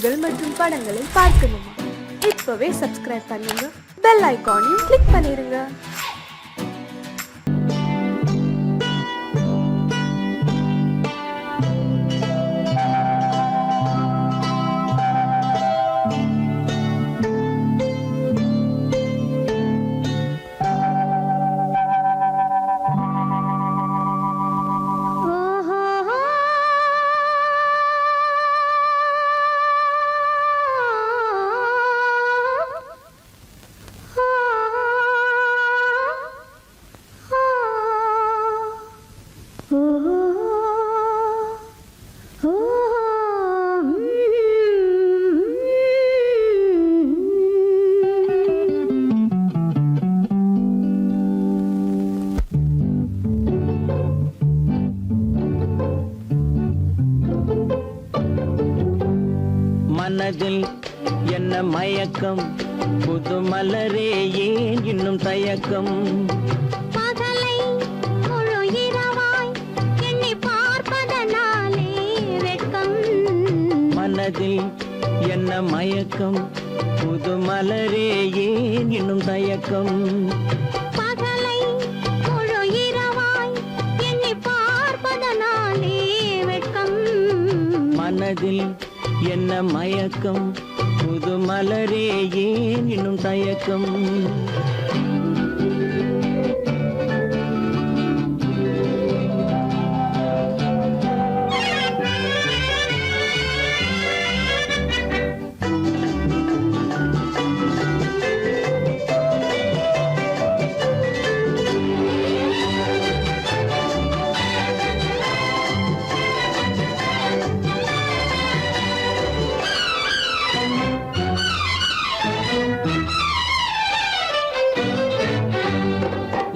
பாடல்கள் மற்றும் படங்களை பார்க்கணுமா? இப்பவே சப்ஸ்கிரைப் பண்ணுங்க, பெல் ஐகானையும் கிளிக் பண்ணிருங்க. மனதில் என்ன மயக்கம், புது மலரே ஏன் இன்னும் தயக்கம்? பகலை முழு இரவாய் எண்ணி பார்ப்பதனாலே வெட்கம். மனதில் என்ன மயக்கம், புது மலரே ஏன் இன்னும் தயக்கம்? பகலை முழு இரவாய் எண்ணி பார்ப்பதனாலே வெட்கம். மனதில் என்ன மயக்கம், புது மலரே ஏன் இன்னும் தயக்கம்?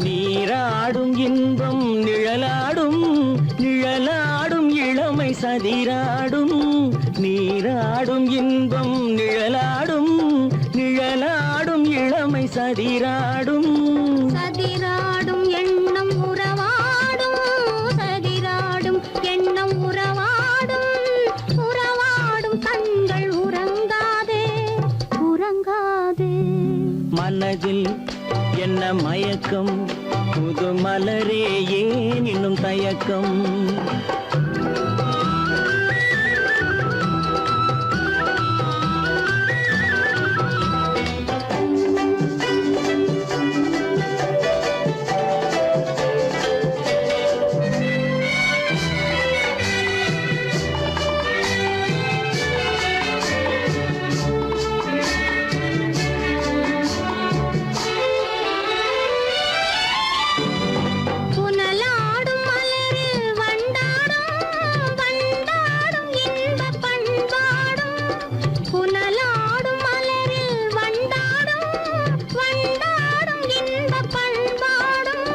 நீராடும் இன்பம் நிழலாடும், நிழலாடும் இளமை சதிராடும். நீராடும் இன்பம் நிழலாடும், நிழலாடும் இளமை சதிராடும். சதிராடும் எண்ணம் உறவாடும், சதிராடும் எண்ணம் உறவாடும். உறவாடும் கண்கள் உறங்காதே, உறங்காதே. மனதில் என்ன மயக்கம், புது மலரே ஏன் இன்னும் தயக்கம்? புனலாடும் மலரில் வண்டாடும், வண்டாடும் இன்பப் பண்பாடும். புனலாடும் மலரில் வண்டாடும், வண்டாடும் இன்பப் பண்பாடும்.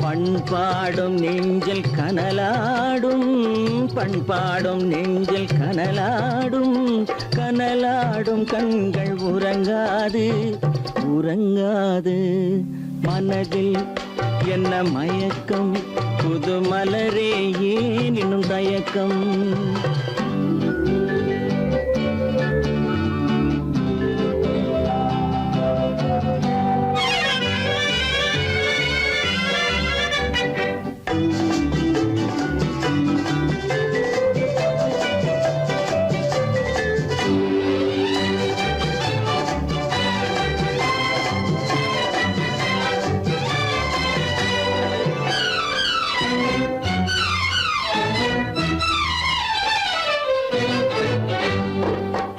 பண்பாடும் நெஞ்சில் கனலாடும், பண்பாடும் நெஞ்சில் கனலாடும். கனலாடும் கண்கள் உறங்காது, உறங்காது. மனதில் என்ன மயக்கம், புது மலரே ஏன் இன்னும் தயக்கம்?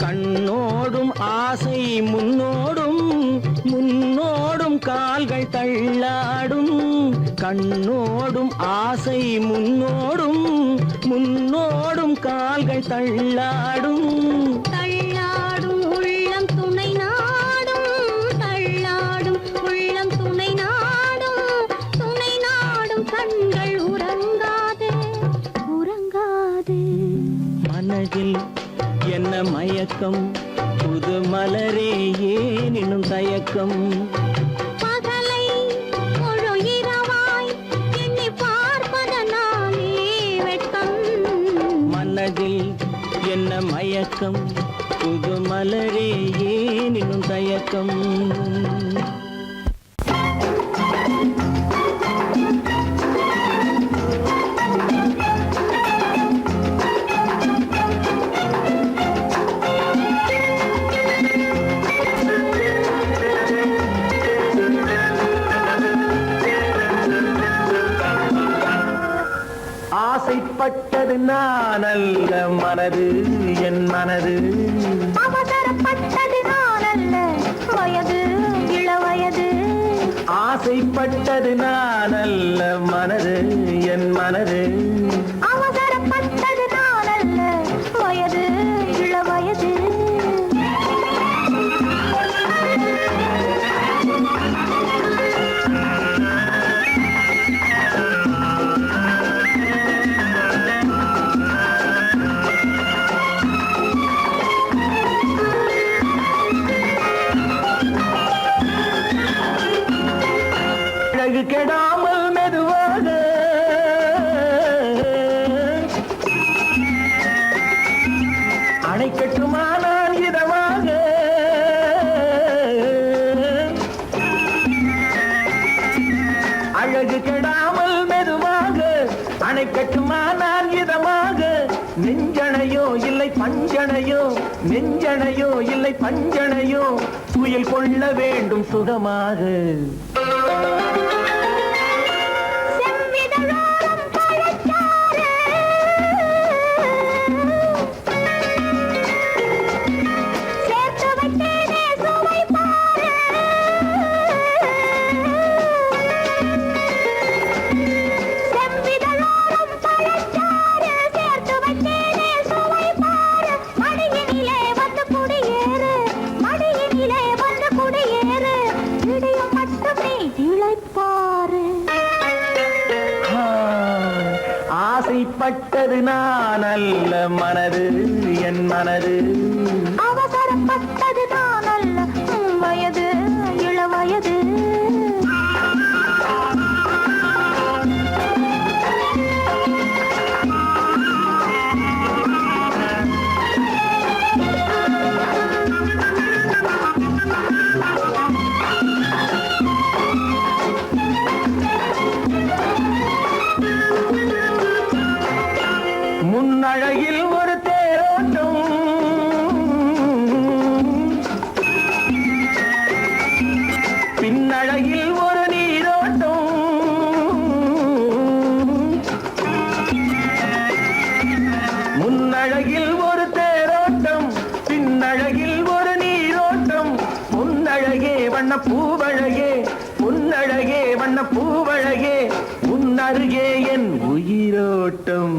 கண்ணோடும் ஆசை முன்னோடும், முன்னோடும் கால்கள் தள்ளாடும். கண்ணோடும் ஆசை முன்னோடும், முன்னோடும் கால்கள் தள்ளாடும். தள்ளாடும் உள்ளம் துணை நாடும், தள்ளாடும் உள்ளம் துணை நாடும். துணை நாடும் கண்கள் உறங்காதே, உறங்காதே. மனதில் என்ன மயக்கம், புது மலரே ஏன் இன்னும் தயக்கம்? பகலை முழு இரவாய் எண்ணி பார்ப்பதனாலே வெட்கம். மனதில் என்ன மயக்கம், புது மலரே ஏன் இன்னும் தயக்கம் ஆசைப்பட்டது நான் அல்ல மனது என் மனது அவசரப்பட்டது நான் அல்ல வயது இளவயது ஆசைப்பட்டது நான் அல்ல மனது என் மனது அவசரப்பட்டது நான் அல்ல வயது இளவயது அழகு கெடாமல் மெதுவாக அணைக்கட்டுமா நான் இதமாக அழகு கெடாமல் மெதுவாக அணைக்கட்டுமா நான் இதமாக நெஞ்சணையோ இல்லை பஞ்சணையோ நெஞ்சணையோ இல்லை பஞ்சணையோ துயில் கொள்ள வேண்டும் சுகமாக செவ்விதழோரம் பழச்சாறு சேர்த்து வைத்தேனே சுவை பாரு செவ்விதழோரம் பழச்சாறு சேர்த்து வைத்தேனே சுவை பாரு மடியினிலே வந்து குடியேறு மடியினிலே வந்து குடியேறு இடையும் மட்டும் நீ இளைப்பாரு ஆசைப்பட்டது நான் அல்ல மனது என் மனது அவசரப்பட்டது நான் அல்ல வயது இளவயது முன்னழகில் ஒரு தேரோட்டம் பின்னழகில் ஒரு நீரோட்டம் முன்னழகில் ஒரு தேரோட்டம் பின்னழகில் ஒரு நீரோட்டம் முன்னழகே வண்ண பூவழகே உன்னழகே வண்ண பூவழகே உன்னருகே என் உயிரோட்டம்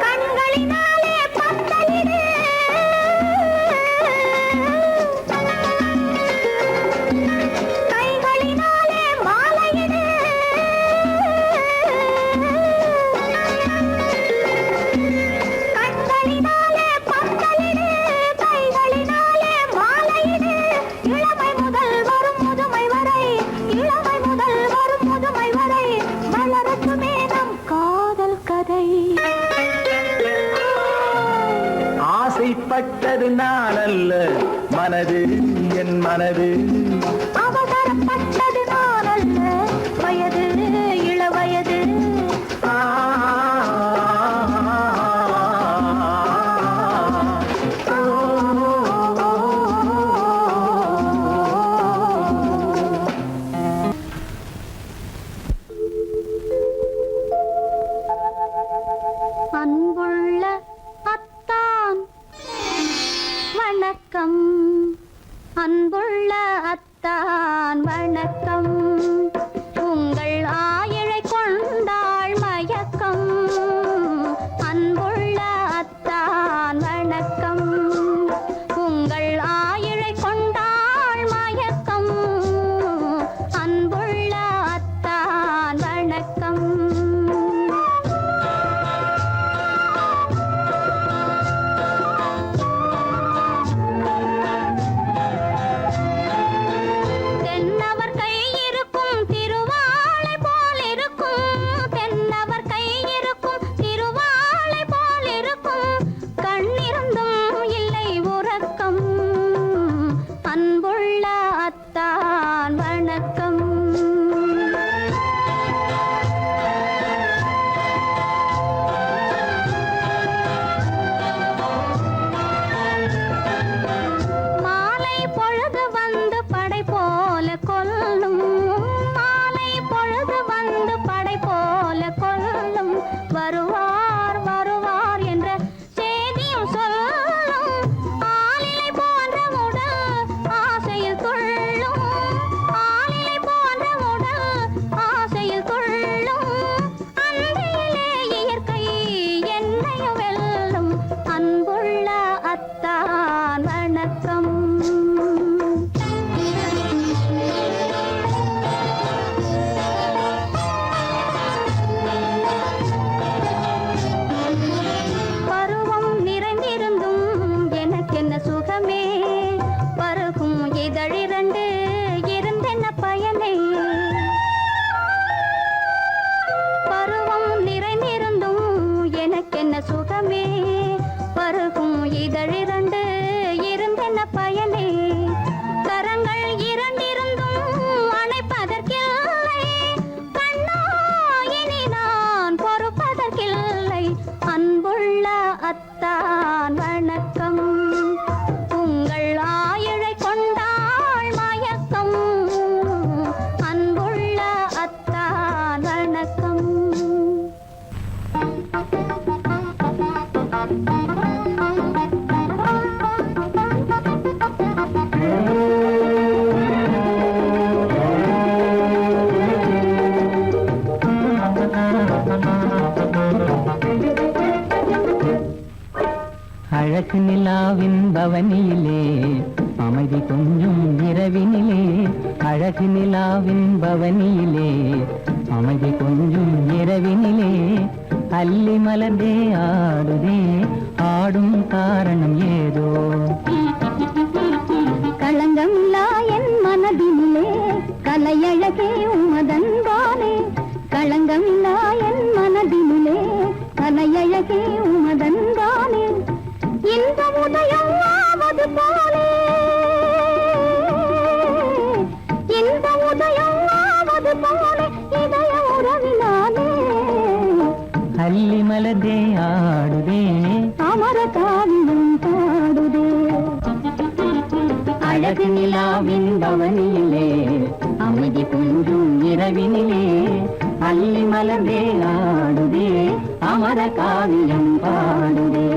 கண்களினாலே பந்தலிடு கைகளினாலே மாலையிடு கண்களினாலே பந்தலிடு கைகளினாலே மாலையிடு இளமை முதல் வரும் முதுமை வரை இளமை முதல் வரும் முதுமை வரை மலரட்டுமே நம் காதல் கதை ஆசைப்பட்டது நான் அல்ல மனது என் மனது அவசரப்பட்டது நான் அல்ல வயது இளவயது அன்புள்ள அத்தான் வணக்கம் அன்புள்ள அத்தான் பருகும் இதழிரண்டு இருந்தென்ன பயனே? கரங்கள் இரண்டிருந்தும் அணைப்பதற்கில்லை. கண்ணா இனி நான் பொறுப்பதற்கில்லை. அன்புள்ள அத்தான் வணக்கம். உங்கள் ஆயுளை கொண்டாள் மயக்கம். அன்புள்ள அத்தான் வணக்கம். அழகு நிலாவின் பவனியிலே அமைதி கொஞ்சம் இரவினிலே. அழகு நிலாவின் பவனியிலே அமைதி கொஞ்சம் இரவினிலே. அல்லி மலர்ந்தே ஆடுதே, ஆடும் காரணம் ஏதோ. களங்கமில்லா என் மனதினிலே கலையழகே உமதன்பானே. களங்கமில்லா என் மனதினிலே கலையழகே உமதன்பானே. இந்த உதயம் ஆவது போலே, இந்த உதயம் ஆவது போலே இதய உறவினாலே. அல்லி மலர்ந்தே ஆடுதே, அமர காவியம் பாடுதே. அழகு நிலாவின் பவனியிலே அமைதி கொஞ்சம் இரவினிலே. அல்லி மலர்ந்தே ஆடுதே, அமர காவியம் பாடுதே,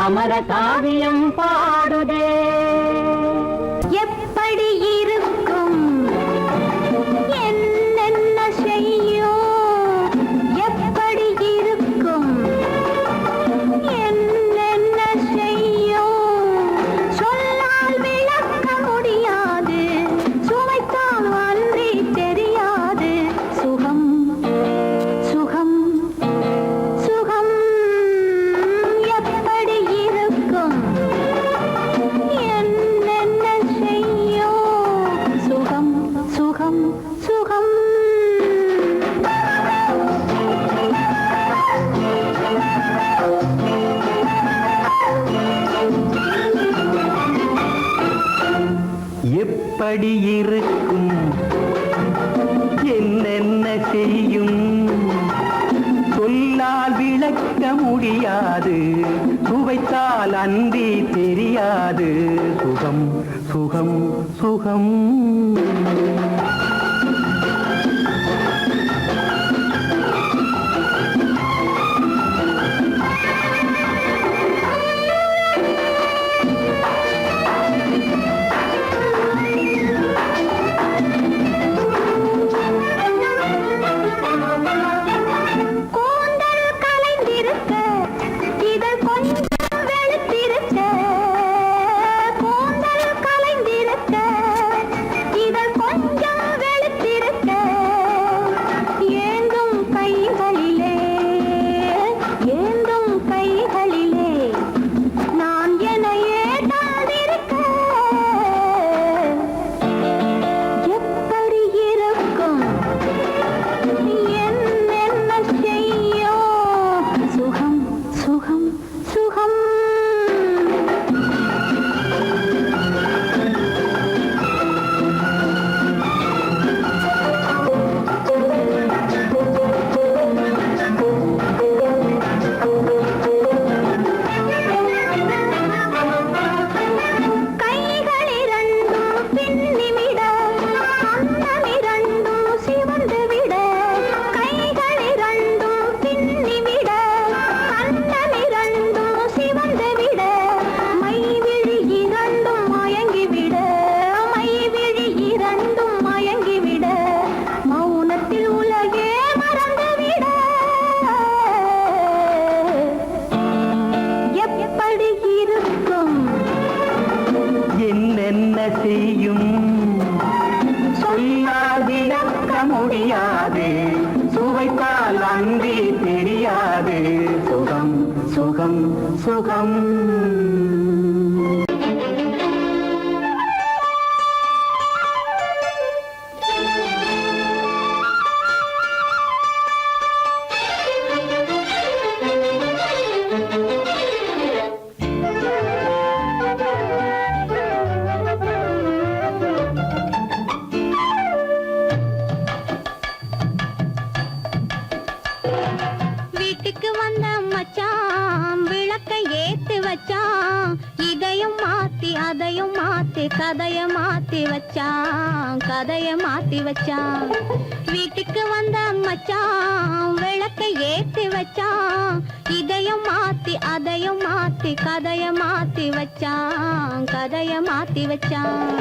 அமர காவியம் பாடுதே. எப்படி இருக்கும் என்னென்ன செய்யும்? எப்படி இருக்கும் என்னென்ன செய்யும்? சொல்லால் விளக்க முடியாது, சுவைத்தால் அன்றி தெரியாது. சுகம் சுகம் சுகம் எப்படி இருக்கும் என்னென்ன செய்யும்? சுகம் சுகம் சுகம். எப்படி இருக்கும் என்னென்ன செய்யும்? சொல்லால் விளக்க முடியாது, சுவைத்தால் அன்றி தெரியாது. சுகம் சுகம் சுகம். கூந்தல் கலைந்திருக்க இதழ் கொஞ்சம் வெளுத்திருக்க. கூந்தல் கலைந்திருக்க இதழ் கொஞ்சம் வெளுத்திருக்க. ஏந்தும் கைகளிலே ஏந்தும் கைகளிலே நான் என்னையே தாழ்ந்திருக்க. எப்படி இருக்கும் என்னென்ன செய்யும்? சுகம் சுகம் சுகம். கைகள் இரண்டும் பின்னிவிட, அன்னம் இரண்டும் சிவந்து விட. கைகள் இரண்டும் பின்னிவிட, அன்னம் இரண்டும் சிவந்து விட. மைவிழி இரண்டும் மயங்கிவிட, மைவிழி இரண்டும் மயங்கிவிட. மௌனத்தில் உலகே மறந்துவிட. எப்படி இருக்கும் என்னென்ன செய்யும்? சொல்லால் விளக்க முடியாது, சுவைத்தால் அன்றி தெரியாது. சுகம் சுகம் சுகம். மச்சான் இதையும் மாத்தி அதையும் மாத்தி கதைய மாத்தி வச்சான் கதைய மாத்தி வச்சான் வீட்டுக்கு வந்த மச்சான் விளக்கை ஏத்தி வச்சான் இதையும் மாத்தி அதையும் மாத்தி கதைய மாத்தி வச்சான் கதைய மாத்தி வச்சான்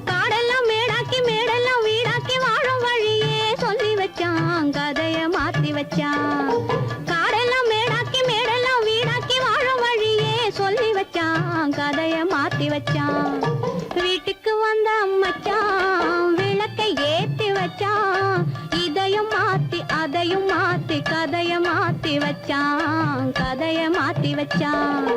காடெல்லாம் மேடாக்கி மேடெல்லாம் வீடாக்கி வாழும் வழியே சொல்லி வச்சான் கதைய மாத்தி வச்சான் காடெல்லாம் மேடாக்கி மேடெல்லாம் வீடாக்கி வாழும் வழியே சொல்லி வச்சான் கதைய மாத்தி வச்சான் வீட்டுக்கு வந்த மச்சான் விளக்கை ஏத்தி வச்சான் இதையும் மாத்தி அதையும் மாத்தி கதைய மாத்தி வச்சான் கதைய மாத்தி வச்சான்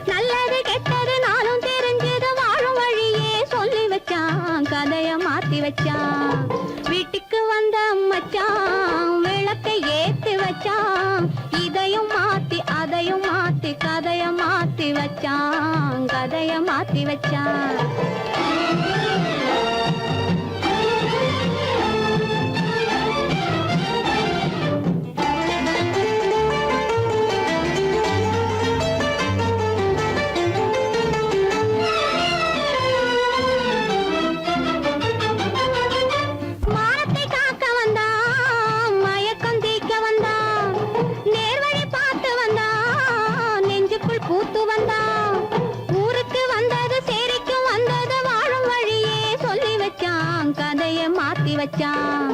நல்லது கெட்டது நாளும் தெரிஞ்சது வாழும் வழியே சொல்லி வச்சான் கதைய மாத்தி வச்சான் வீட்டுக்கு வந்த மச்சான் விளக்கை ஏத்தி வச்சான் இதையும் மாத்தி அதையும் மாத்தி கதைய மாத்தி வச்சான் கதைய மாத்தி வச்சான் பூத்து வந்தான் ஊருக்கு வந்தது சேரிக்கும் வந்தது வாழும் வழியே சொல்லி வச்சான் கதைய மாத்தி வச்சான்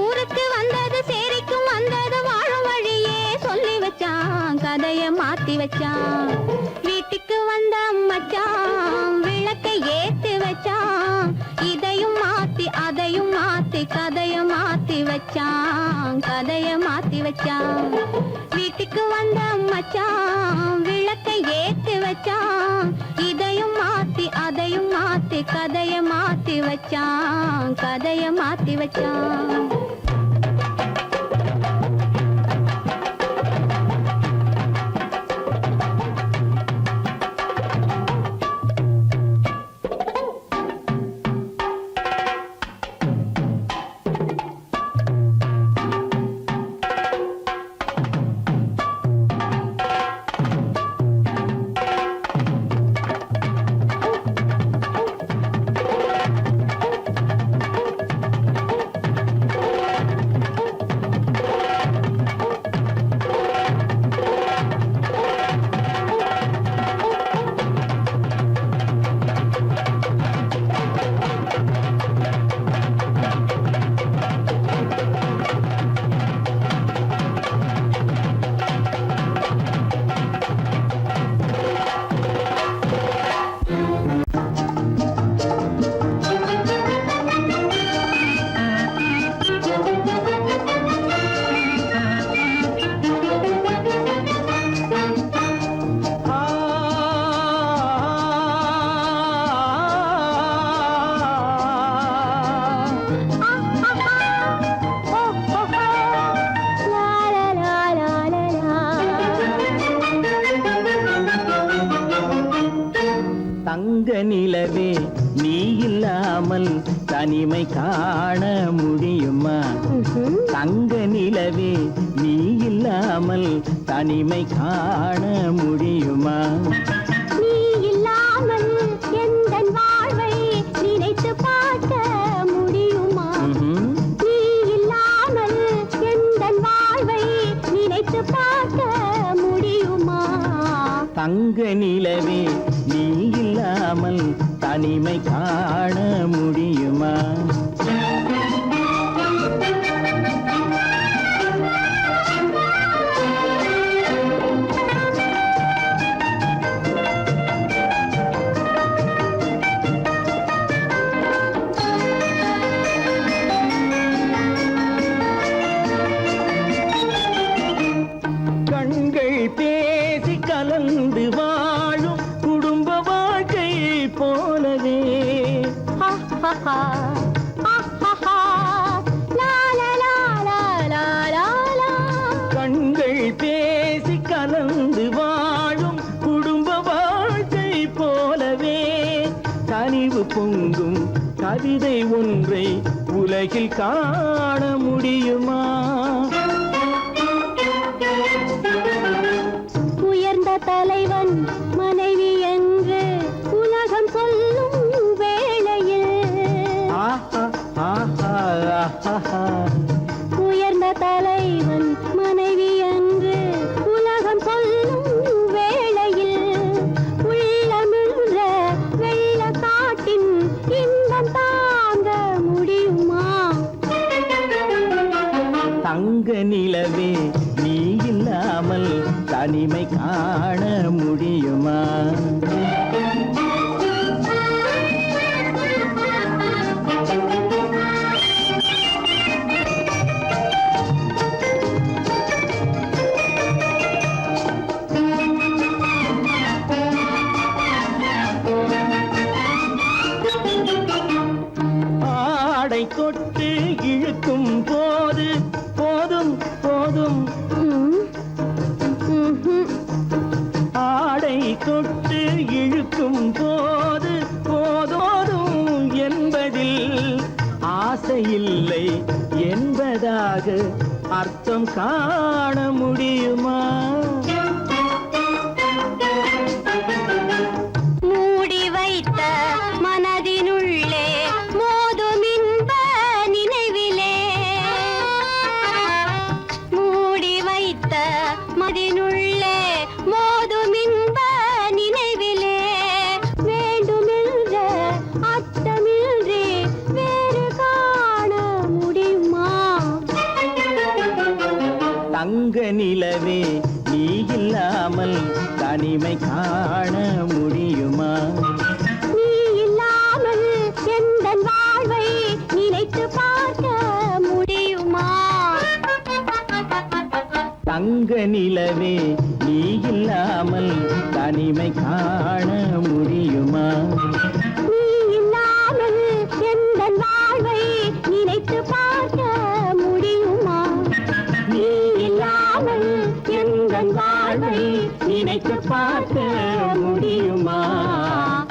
ஊருக்கு வந்தது சேரிக்கும் வந்தது வாழும் வழியே சொல்லி வச்சான் கதைய மாத்தி வச்சான் வீட்டுக்கு வந்த மச்சான் விளக்கை ஏத்தி வச்சான் இதையும் மாத்தி அதையும் மாத்தி கதைய மாத்தி வச்சான் கதைய மாத்தி வச்சான் வீட்டுக்கு வந்த மச்சான் விளக்கை ஏத்தி வச்சான் இதையும் மாத்தி அதையும் மாத்தி கதைய மாத்தி வச்சான் கதைய மாத்தி வச்சான் தங்க நிலவே நீ இல்லாமல் தனிமை காண முடியுமா? தங்க நிலவே நீ இல்லாமல் தனிமை காண முடியுமா? நீ இல்லாமல் எந்தன் வாழ்வை நினைத்து தங்க நிலவே நீ இல்லாமல் தனிமை காண முடியுமா? கண்கள் பேசி கலந்து வாழும் குடும்ப வாழ்க்கை போலவே கண்கள் பேசி கலந்து வாழும் குடும்ப வாழ்க்கை போலவே கனிவு பொங்கும் கவிதை ஒன்றை உலகில் காண முடியுமா? உயர்ந்த தலைவன் மனைவி என்று உலகம் சொல்லும் வேளையில் உயர்ந்த தலைவன் மனைவி என்று உலகம் சொல்லும் வேளையில் உள்ளமிழ்ற வெள்ள காட்டின் இன்பம் தாங்க முடியுமா? தங்க நிலவே நீ இல்லாமல் தனிமை காண முடியுமா? ஆடை தொட்டு இழுக்கும் போது போதும் போதும் ஆடை தொட்டு இழுக்கும் போது போதோதும் என்பதில் ஆசையில்லை என்பதாக அர்த்தம் காண முடியுமா? மூடி வைத்த மனதினுள்ளே மோதும் இன்ப நினைவிலே மூடி வைத்த மதினுள்ளே மோதும் இன்ப நினைவிலே வேண்டுமென்ற அச்சமின்றி வேறு காண முடியுமா? தங்க நிலவே நீ இல்லாமல் தனிமை காண முடியுமா? நீ இல்லாமல் எந்தன் வாழ்வை நினைத்து பார்க்க முடியுமா? தங்க நிலவே நீ இல்லாமல் தனிமை காண முடியுமா? நீ இல்லாமல் எந்தன் வாழ்வை நினைத்து பார்க்க முடியுமா? நீ இல்லாமல் எந்தன் வாழ்வை நினைத்து பார்க்க முடியுமா?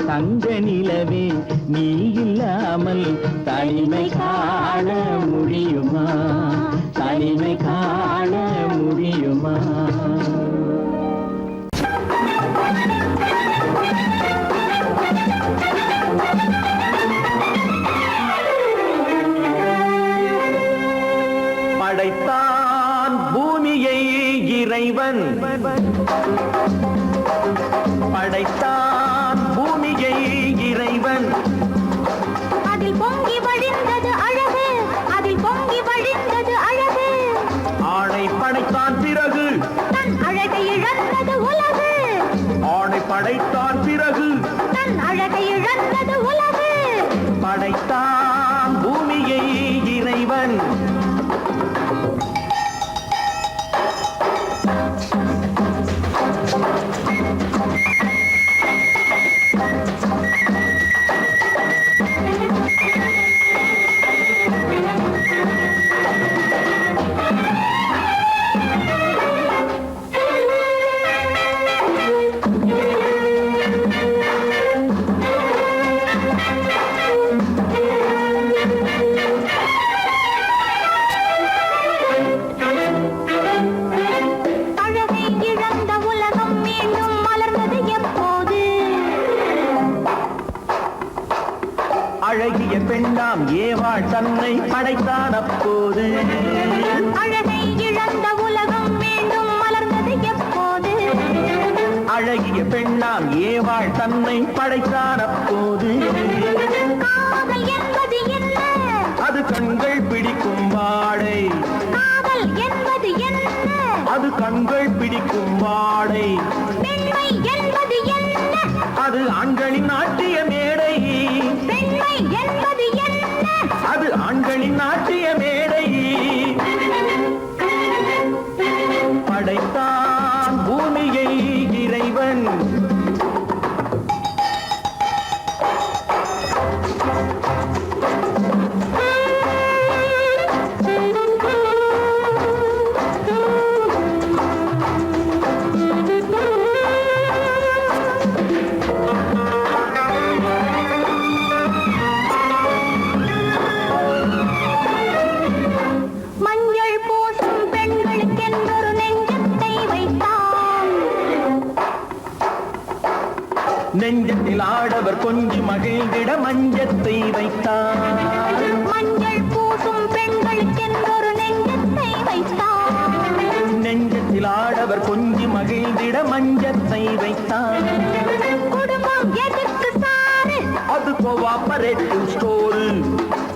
தங்க நிலவே நீ இல்லாமல் தனிமை காண முடியுமா? தனிமை காண முடியுமா? படைத்தான் பூமியை இறைவன் படைத்தான் பூமியை இறைவன் அதில் பொங்கி வழிந்தது அழகு அதில் பொங்கி வழிந்தது அழகு ஆணை படைத்தான் பிறகு தன் அழகை இழந்தது உலகு ஆணை படைத்தான் பிறகு தன் அழகை இழந்தது உலகு படைத்தான் பூமியை இறைவன் அழகிய பெண்ணாம் ஏவாள் தன்னை படைத்தான் அப்போது. அழகை இழந்த உலகம் மீண்டும் மலர்ந்தது எப்போது? அழகிய பெண்ணாம் ஏவாள் தன்னை படைத்தான் அப்போது காதல் என்பது என்ன? அது கண்கள் பிடிக்கும் வாடை. காதல் என்பது என்ன? அது கண்கள் பிடிக்கும் வாடை. பெண்மை என்பது என்ன? அது ஆண்களின் நாட்டிய மேடை. பெண்மை என்பது என்ன? அது ஆண்களின் நாட்டிய மேடை. படைத்தான் பூமியை இறைவன். மஞ்சள் பூசும் பெண்களுக்கென்றொரு நெஞ்சத்தை வைத்தான். நெஞ்சத்தில் ஆடவர் கொஞ்சி மகிழ்ந்திட மஞ்சத்தை வைத்தார். மஞ்சள் பூசும் பெண்களுக்கென்றொரு நெஞ்சத்தை வைத்தான். நெஞ்சத்தில் ஆடவர் கொஞ்சி மகிழ்ந்திட மஞ்சத்தை வைத்தார். குடும்பம் எதற்கு சாரு? அது கோஆபரேட்டிவ் ஸ்டோரு.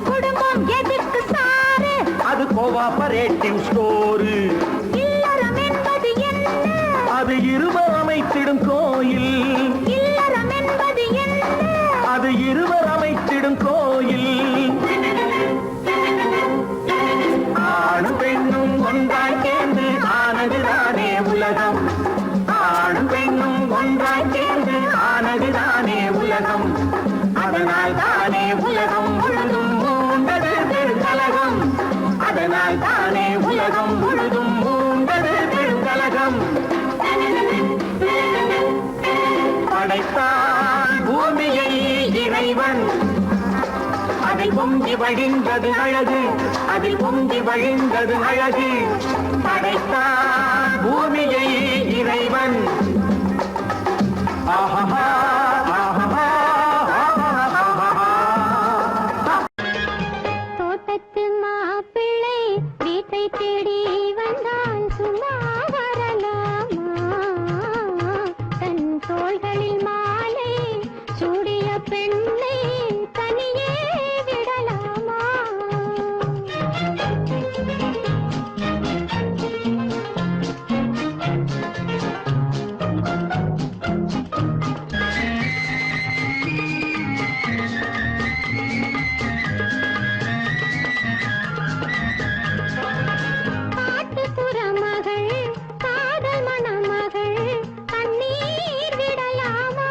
குடும்பம் எதற்கு சாரு? அது கோஆபரேட்டிவ் ஸ்டோரு. இல்லறம் என்பது என்ன? அது இருவர் அமைத்திடும் கோயில். இல்லறம் என்பது என்ன? அது இருவர் அமைத்திடும் கோயில். ஆணும் பெண்ணும் ஒன்றாய் சேர்ந்து ஆனதுதானே உலகம். ஆணும் பெண்ணும் ஒன்றாய் சேர்ந்து ஆனதுதானே உலகம். அதனால் தானே உலகம் முழுதும் மூண்டது பெருங்கலகம். அதனால் தானே உலகம் முழுதும் மூண்டது பெருங்கலகம். படைத்தான் பூமியை இறைவன். அதில் பொங்கி வழிந்தது அழகு. அதில் பொங்கி வழிந்தது அழகு. படைத்தான் பூமியை இறைவன். ஆஹா ஆஹா. தோட்டத்து மாப்பிள்ளை வீட்டை தேடி வந்தான், சும்மா வரலாமா? தன் தோள்களில் மாலை சூடிய பெண்ணை தனியே விடலாமா? காட்டுப்புற மகள், காதல் மணமகள், கண்ணீர் விடலாமா?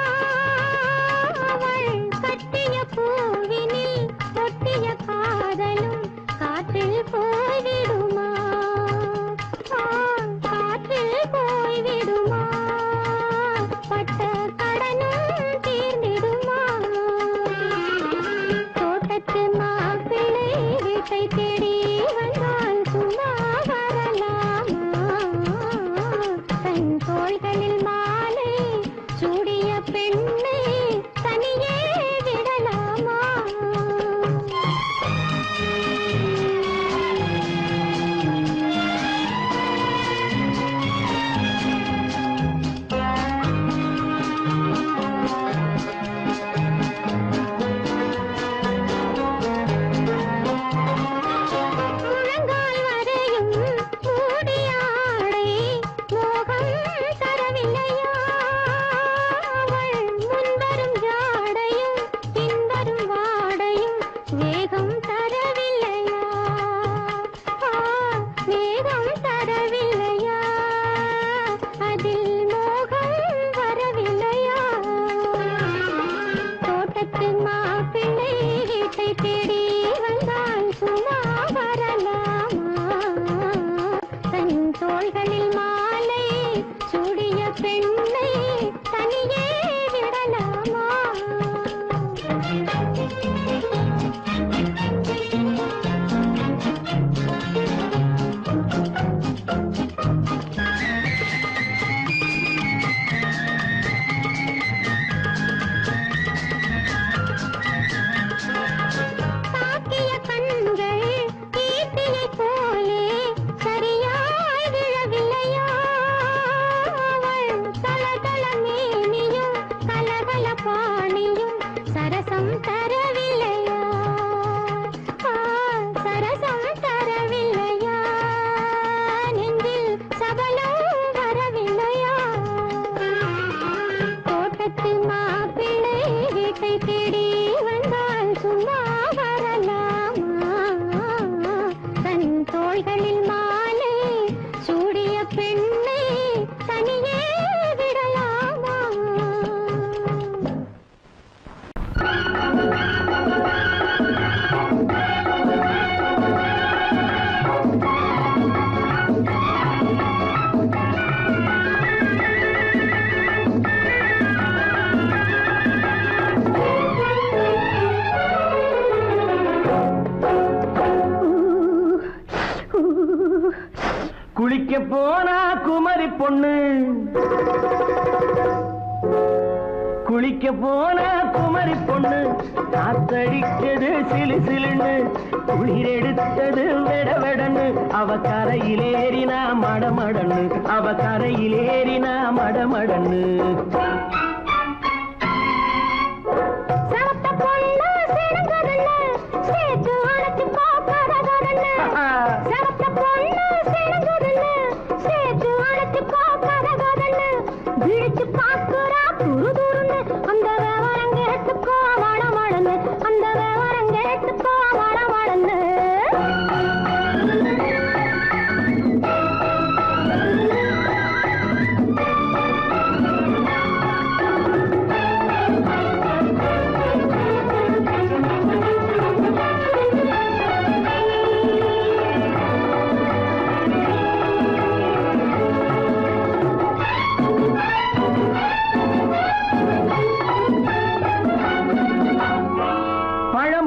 அவள் கட்டிய பூவினில் ஒட்டிய காதலும் காற்றில் போய்விடுமா? காற்றில் போய்விடுமா? பட்ட கடனும் தீர்ந்திடுமா? தோட்டத்து மாப்பிள்ளை வீட்டை தேடி வந்தான், சும்மா வரலாமா? தன் தோள்களில் மாலை சூடிய பெண்ணை தனியே விடலாமா? குளிக்க போனா குமரி பொண்ணு, குளிக்க போன குமரி பொண்ணு, காத்தடிச்சது சிலு சிலுன்னு, குளிர் எடுத்தது வெட வெடன்னு, அவ கரையிலேறினா மடமடன்னு, அவ கரையிலேறினா மடமடன்னு.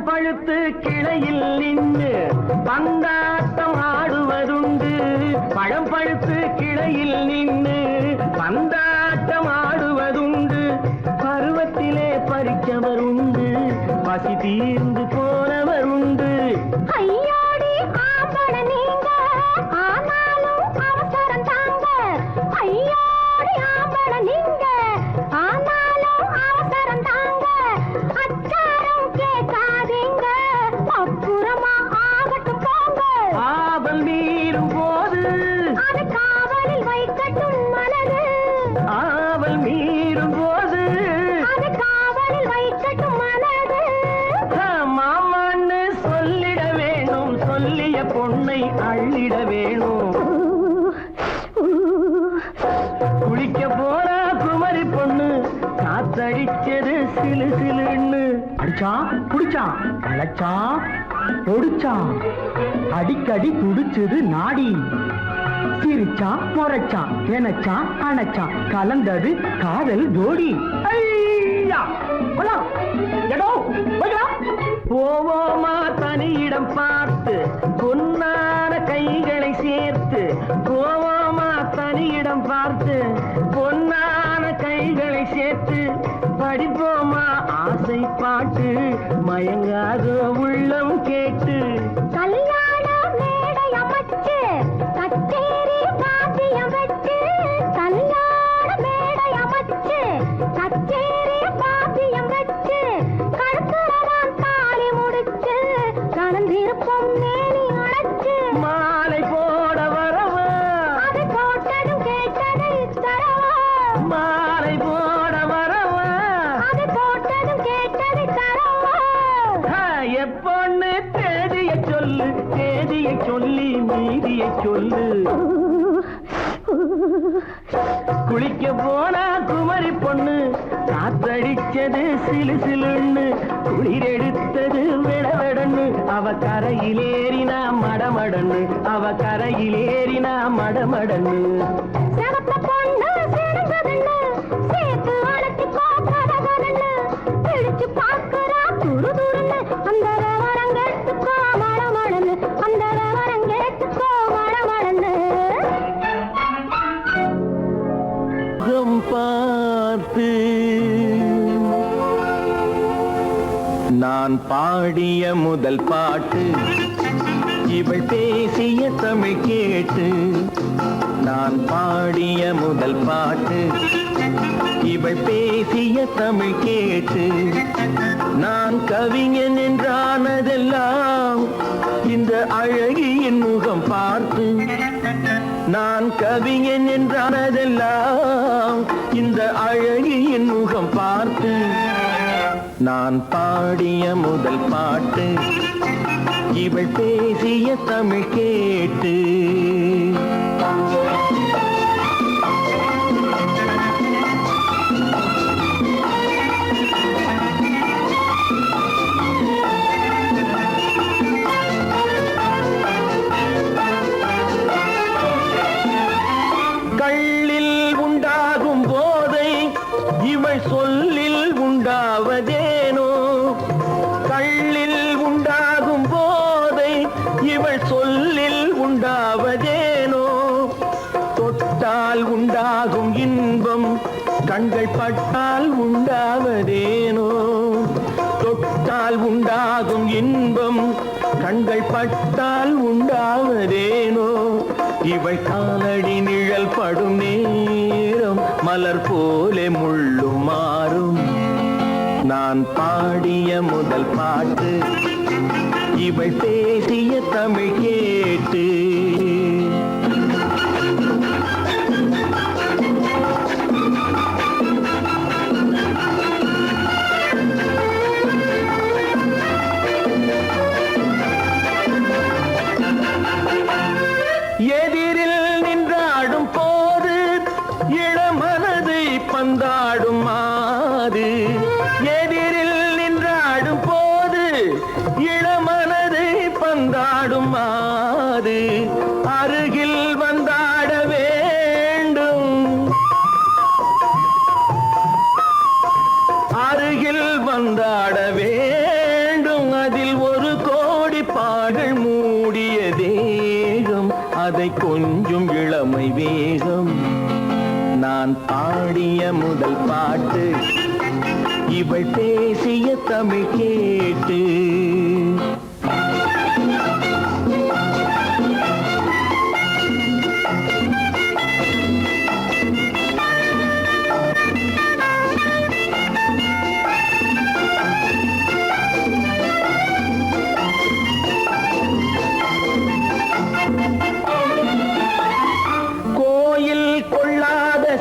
பழுத்து கிளையில் நின்று பந்தாட்டம் ஆடுவதுண்டு, பழம் பழுத்து கிளையில் நின்று பந்தாட்டம் ஆடுவதுண்டு, பருவத்திலே பறிச்சவர் உண்டு, பசி தீர்ந்து போனவர் உண்டு. ஐயோடி ஆம்பள நீங்க ஆனாலும் அவசரம் தாங்க, ஐயோடி ஆம்பள நீங்க ஆனாலும் அவசரம் தாங்க, அச்சாரம் கேட்காதீங்க அப்புறமா ஆகட்டும் போங்க. ஆவல் மீறும் போது அது காவலில் வைக்கட்டும் மனது, ஆவல் மீறும் போது அது காவலில் வைக்கட்டும் மனது. மாமான்னு சொல்லிட வேணும், சொல்லிய பொண்ணை அள்ளிட வேணும். குளிக்க போற குமரி பொண்ணு, காத்தடிச்சது சிலு சிலுன்னு, அடிச்சா புடிச்சா அழைச்சா பொடிச்சா, அடிக்கடி துடிச்சது நாடி, சிரிச்சா முறைச்சா எனச்சா அணைச்சா, கலந்தது காதல் ஜோடி. போவோமா தனியிடம் பார்த்து பொன்னான கைகளை சேர்த்து, போவோமா தனியிடம் பார்த்து பொன்னான கைகளை சேர்த்து, படிப்போமா ஆசை பாட்டு மயங்காத உள்ளம் கேட்டு. கல்யாண மேடை அமைச்சு கச்சேரி வாத்தியம் வச்சு, கல்யாண மேடை அமைச்சு கச்சேரி வாத்தியம் வச்சு, கழுத்துறதான் தாலி முடிச்சு கலந்திருப்போம் மேனி அழைச்சு, மாலை போட வரவா அது போட்டதும் கேட்டதை தரவா, மாலை போட வரவா அது போட்டதும் கேட்டதை தரவா. எப்பொண்ணு தேதியை சொல்லு, தேதியை சொல்லி மீதியை சொல்லு. குளிக்க போனா குமரி பொண்ணு, காத்தடிச்சது சிலு சிலுன்னு, குளிர் எடுத்தது விடவெடன்னு, அவ கரையிலேறினா மடமடன்னு, அவ கரையிலேறினா மடமடன்னு. சிவத்த பொண்ணு சிறந்ததுன்னு சேர்த்து அழைச்சிக்கோ கதகதன்னு, பிடிச்சு பார்க்கறா துரு துருன்னு, அந்த வரங்கெட்டுக்கோ மழமழன்னு, அந்த வரங்கெட்டுக்கோ மழமழன்னு. முகம் பார்த்து நான் பாடிய முதல் பாட்டு, இவள் பேசிய தமிழ் கேட்டு, நான் பாடிய முதல் பாட்டு, இவள் பேசிய தமிழ் கேட்டு, நான் கவிஞன் என்றானதெல்லாம் இந்த அழகியின் முகம் பார்த்து, நான் கவிஞன் என்றானதெல்லாம் இந்த அழகியின் முகம் பார்த்து, நான் பாடிய முதல் பாட்டு, இவள் பேசிய தமிழ் கேட்டு. கள்ளில் உண்டாகும் போதை இவள் சொல்லில் உண்டாவதேனோ, கள்ளில் உண்டாகும் போதை இவள் சொல்லில் உண்டாவதேனோ, பார்த்தால் உண்டாகும் இன்பம் கண்கள் பட்டால் உண்டாவதேனோ இவள் காலடி நிழல் படும் நேரம் மலர் போலே முள்ளும் மாறும் நான் பாடிய முதல் பாட்டு இவள் பேசிய தமிழ் கேட்டு எதிரில் நின்றாடும் போது இளமனதை பந்தாடும் மாது எதிரில் நின்றாடும் போது இளமனதை பந்தாடும் மாது அருகில் வந்தாட வேண்டும் அருகில் வந்தாட வேண்டும் அதில் ஒரு கோடி பாடல் மூடிய தேகம் அதை கொஞ்சம் இளமை வேகம் நான் பாடிய முதல் பாட்டு இவள் பேசிய தமிழ் கேட்டு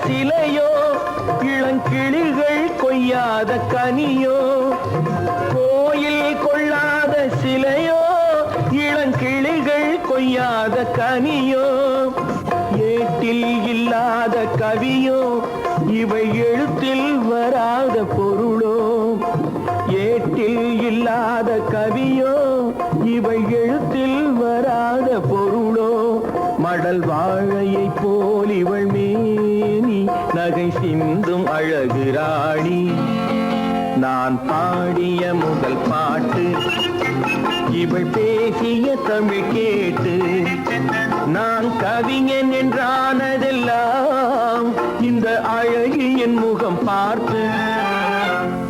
சிலையோ இளங்கிளிகள் கொய்யாத கனியோ கோயில் கொள்ளாத சிலையோ இளங்கிளிகள் கொய்யாத கனியோ ஏட்டில் இல்லாத கவியோ இவை எழுத்தில் வராத பொருளோ ஏட்டில் இல்லாத கவியோ இவை எழுத்தில் வராத பொருளோ மடல் வாழையை போல் இவள் மேனி நகை சிந்தும் அழகு ராணி நான் பாடிய முதல் பாட்டு இவள் பேசிய தமிழ் கேட்டு நான் கவிஞன் என்றானதெல்லாம் இந்த அழகியின் முகம் பார்த்து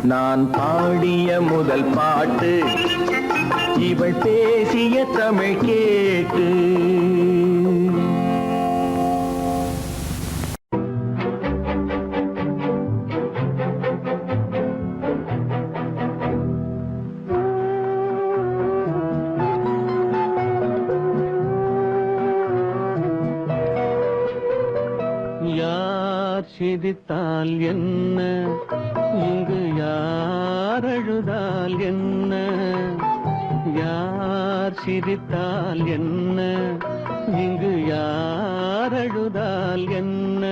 நான் பாடிய முதல் பாட்டு இவள் பேசிய தமிழ் கேட்டு சிரித்தால் என்ன இங்கு யார் அழுதால் என்ன யார் சிரித்தால் என்ன இங்கு யார் அழுதால் என்ன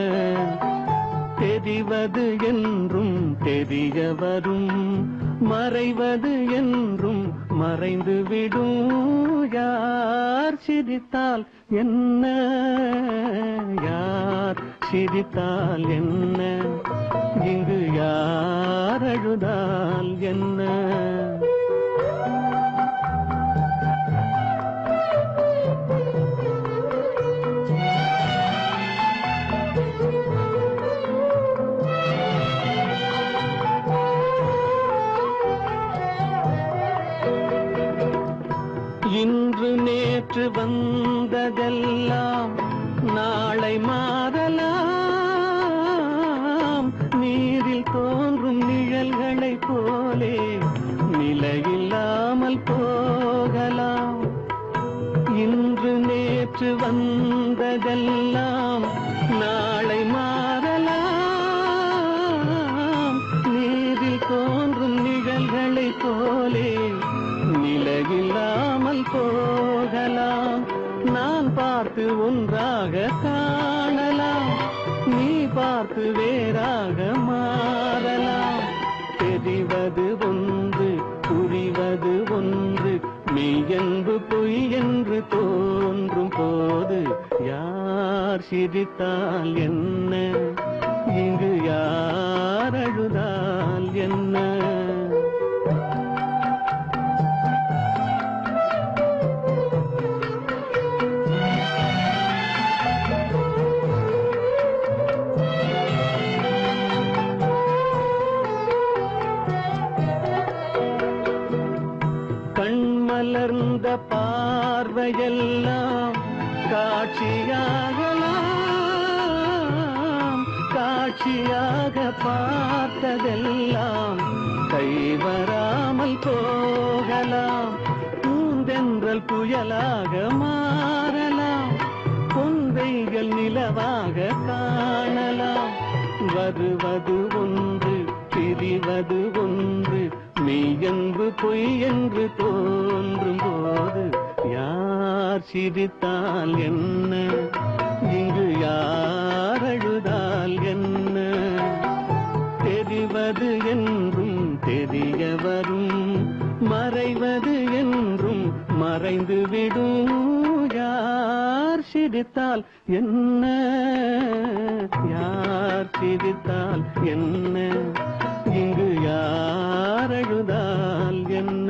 தெரிவது என்றும் தெரிய வரும் மறைவது என்றும் மறைந்து விடும் யார் சிரித்தால் என்ன யார் சிரித்தால் என்ன இங்கு யார் அழுதால் என்ன இன்று நேற்று வந்ததெல்லாம் நாளை மாறலாம் நீரில் தோன்றும் நிழல்களை போலே நிலையில்லாமல் போகலாம் இன்று நேற்று வந்ததெல்லாம் நாளை மாறலாம் நீரில் தோன்றும் நிழல்களை போலே நிலையில்லாமல் போகலாம் நான் பார்த்து ஒன்றாக காணலாம் நீ பார்த்து வேறாக மாறலாம் தெரிவது ஒன்று புரிவது ஒன்று மெய் என்று பொய் என்று தோன்றும் போது யார் சிரித்தால் என்ன இங்கு யார் அழுதால் என்ன அந்த பார்வையெல்லாம் காட்சியாகலாம், காட்சியாக பார்த்ததெல்லாம் கைவராமல் போகலாம். பூந்தென்றல் புயலாக மாறலாம், பொன்வைகள் நிலவாக காணலாம். வருவது ஒன்று பிரிவது ஒன்று, மெய்யென்று பொய் என்று தோன்றும் போது யார் சிரித்தால் என்ன, இங்கு யார் அழுதால் என்ன? தெரிவது என்றும் தெரிய வரும், மறைவது என்றும் மறைந்துவிடும். யார் சிரித்தால் என்ன, யார் சிரித்தால் என்ன, இங்கு யார் அழுதால் என்ன?